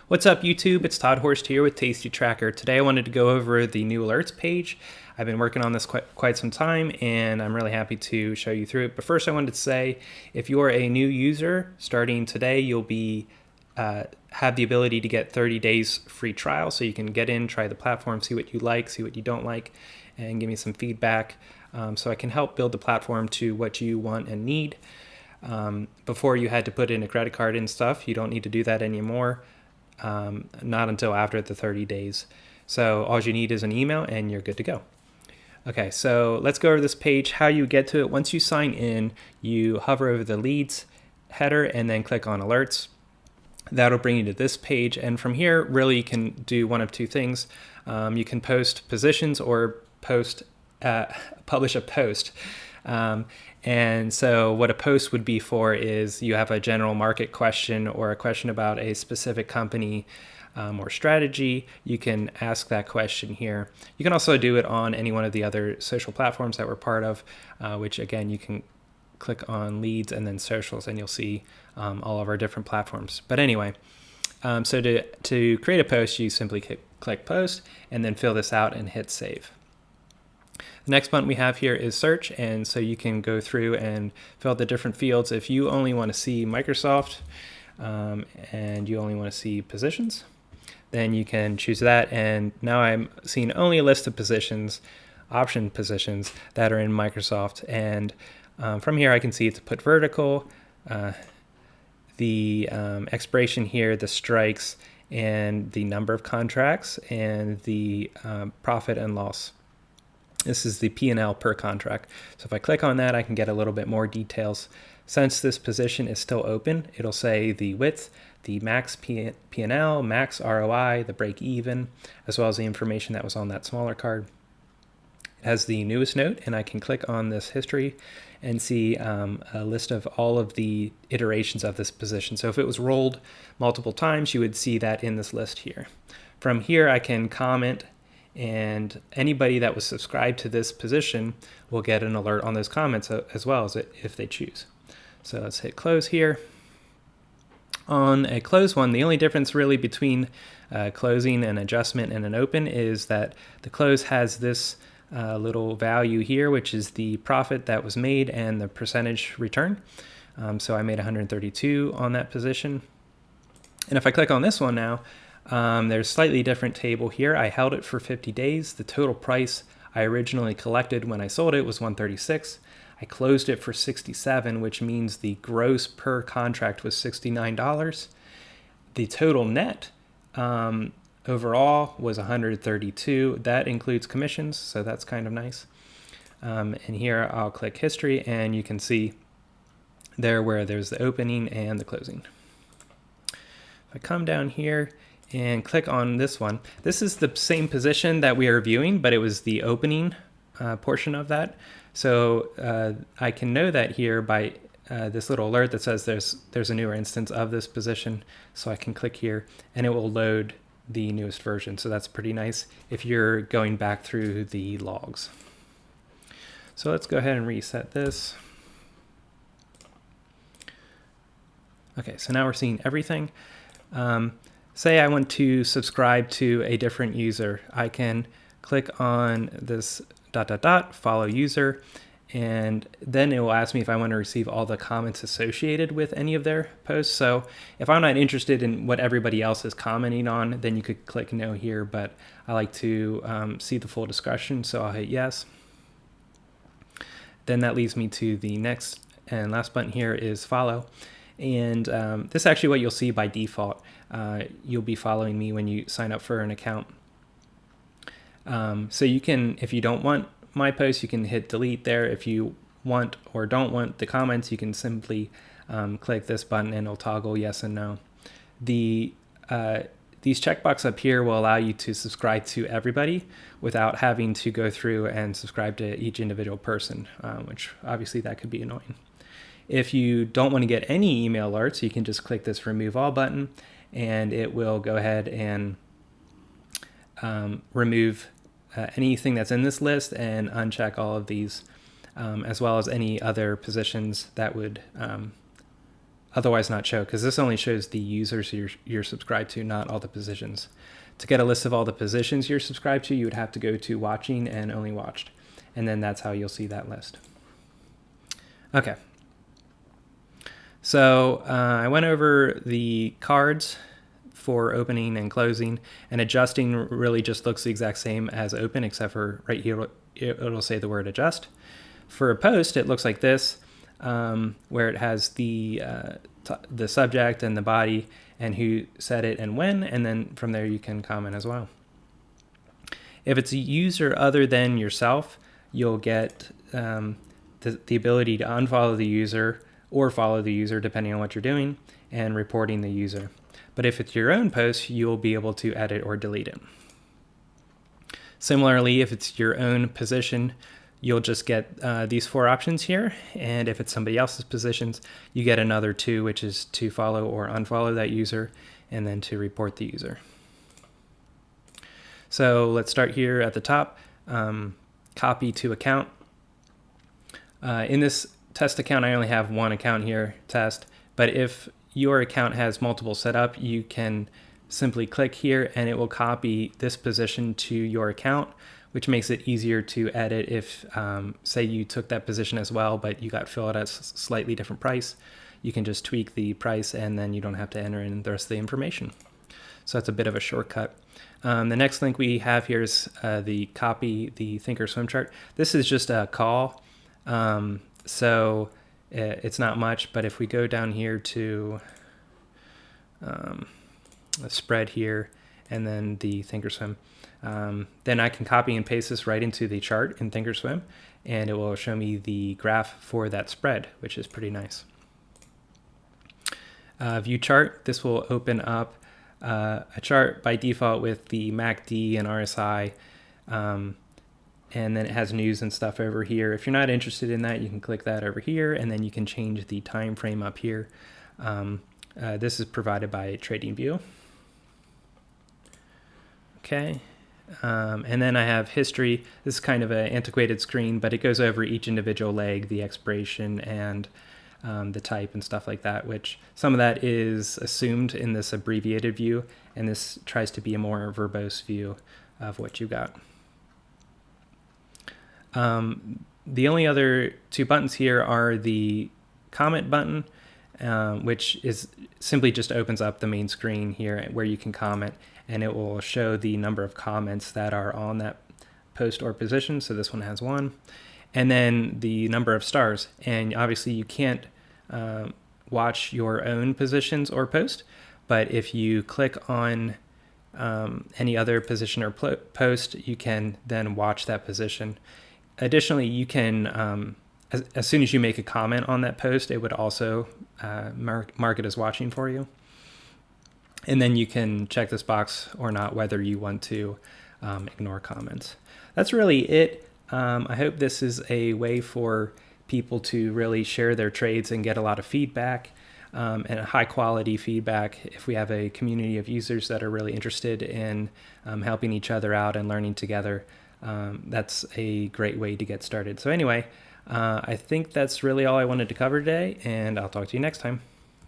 What's up YouTube? It's Todd Horst here with TastyTracker. Today I wanted to go over the new alerts page. I've been working on this quite some time and I'm really happy to show you through it. But first I wanted to say, if you're a new user starting today, you'll be have the ability to get 30 days free trial. So you can get in, try the platform, see what you like, see what you don't like, and give me some feedback so I can help build the platform to what you want and need. Before you had to put in a credit card and stuff, you don't need to do that anymore. Not until after the 30 days. So all you need is an email and you're good to go. Okay, so let's go over this page, how you get to it. Once you sign in, you hover over the leads header and then click on alerts. That'll bring you to this page. And from here, really you can do one of two things. You can post positions or publish a post. And so what a post would be for is you have a general market question or a question about a specific company or strategy. You can ask that question here. You can also do it on any one of the other social platforms that we're part of, which again, you can click on leads and then socials and you'll see all of our different platforms. But anyway, so to create a post, you simply click post and then fill this out and hit save. The next button we have here is search, and so you can go through and fill out the different fields. If you only want to see Microsoft and you only want to see positions, then you can choose that. And now I'm seeing only a list of positions, option positions that are in Microsoft. And from here I can see to put vertical, the expiration here, the strikes, and the number of contracts, and the profit and loss. This is the P&L per contract. So if I click on that, I can get a little bit more details. Since this position is still open, it'll say the width, the max P&L, max ROI, the break even, as well as the information that was on that smaller card. It has the newest note, and I can click on this history and see a list of all of the iterations of this position. So if it was rolled multiple times, you would see that in this list here. From here, I can comment, and anybody that was subscribed to this position will get an alert on those comments as well as if they choose. So let's hit close here. On a close one, the only difference really between closing, an adjustment, and an open is that the close has this little value here, which is the profit that was made and the percentage return. So I made 132 on that position. And if I click on this one now, there's a slightly different table here. I held it for 50 days. The total price I originally collected when I sold it was 136. I closed it for 67, which means the gross per contract was $69. The total net overall was 132. That includes commissions, so that's kind of nice. And here I'll click history, and you can see there where there's the opening and the closing. If I come down here and click on this one, this is the same position that we are viewing, but it was the opening portion of that. So I can know that here by this little alert that says there's a newer instance of this position. So I can click here and it will load the newest version. So that's pretty nice if you're going back through the logs. So let's go ahead and reset this. Okay, so now we're seeing everything. Say I want to subscribe to a different user. I can click on this ... follow user, and then it will ask me if I want to receive all the comments associated with any of their posts. So if I'm not interested in what everybody else is commenting on, then you could click no here, but I like to see the full discussion, so I'll hit yes. Then that leads me to the next and last button here is follow. And this is actually what you'll see by default. You'll be following me when you sign up for an account. So you can, if you don't want my post, you can hit delete there. If you want or don't want the comments, you can simply click this button and it'll toggle yes and no. These checkboxes up here will allow you to subscribe to everybody without having to go through and subscribe to each individual person, which obviously that could be annoying. If you don't want to get any email alerts, you can just click this remove all button and it will go ahead and remove anything that's in this list and uncheck all of these, as well as any other positions that would otherwise not show, because this only shows the users you're subscribed to, not all the positions. To get a list of all the positions you're subscribed to, you would have to go to watching and only watched, and then that's how you'll see that list. Okay. So I went over the cards for opening and closing, and adjusting really just looks the exact same as open, except for right here it'll say the word adjust. For a post, it looks like this, where it has the subject and the body and who said it and when, and then from there you can comment as well. If it's a user other than yourself, you'll get the ability to unfollow the user or follow the user depending on what you're doing, and reporting the user. But if it's your own post, you'll be able to edit or delete it. Similarly, if it's your own position, you'll just get these 4 options here, and if it's somebody else's positions, you get another 2, which is to follow or unfollow that user, and then to report the user. So let's start here at the top, copy to account. In this test account, I only have 1 account here, test, but if your account has multiple set up, you can simply click here and it will copy this position to your account, which makes it easier to edit if, say you took that position as well, but you got filled at a slightly different price. You can just tweak the price and then you don't have to enter in the rest of the information. So that's a bit of a shortcut. The next link we have here is the copy the Thinkorswim chart. This is just a call, so it's not much, but if we go down here to a spread here and then the Thinkorswim, then I can copy and paste this right into the chart in Thinkorswim, and it will show me the graph for that spread, which is pretty nice. View chart, this will open up a chart by default with the MACD and RSI, and then it has news and stuff over here. If you're not interested in that, you can click that over here, and then you can change the time frame up here. This is provided by TradingView. Okay, and then I have history. This is kind of an antiquated screen, but it goes over each individual leg, the expiration, and the type and stuff like that, which some of that is assumed in this abbreviated view, and this tries to be a more verbose view of what you got. The only other 2 buttons here are the comment button, which is simply just opens up the main screen here where you can comment, and it will show the number of comments that are on that post or position. So this one has 1, and then the number of stars. And obviously you can't watch your own positions or post, but if you click on any other position or post, you can then watch that position. Additionally, you can, as soon as you make a comment on that post, it would also mark it as watching for you. And then you can check this box or not whether you want to ignore comments. That's really it. I hope this is a way for people to really share their trades and get a lot of feedback, and high quality feedback. If we have a community of users that are really interested in helping each other out and learning together, that's a great way to get started. So anyway, I think that's really all I wanted to cover today, and I'll talk to you next time.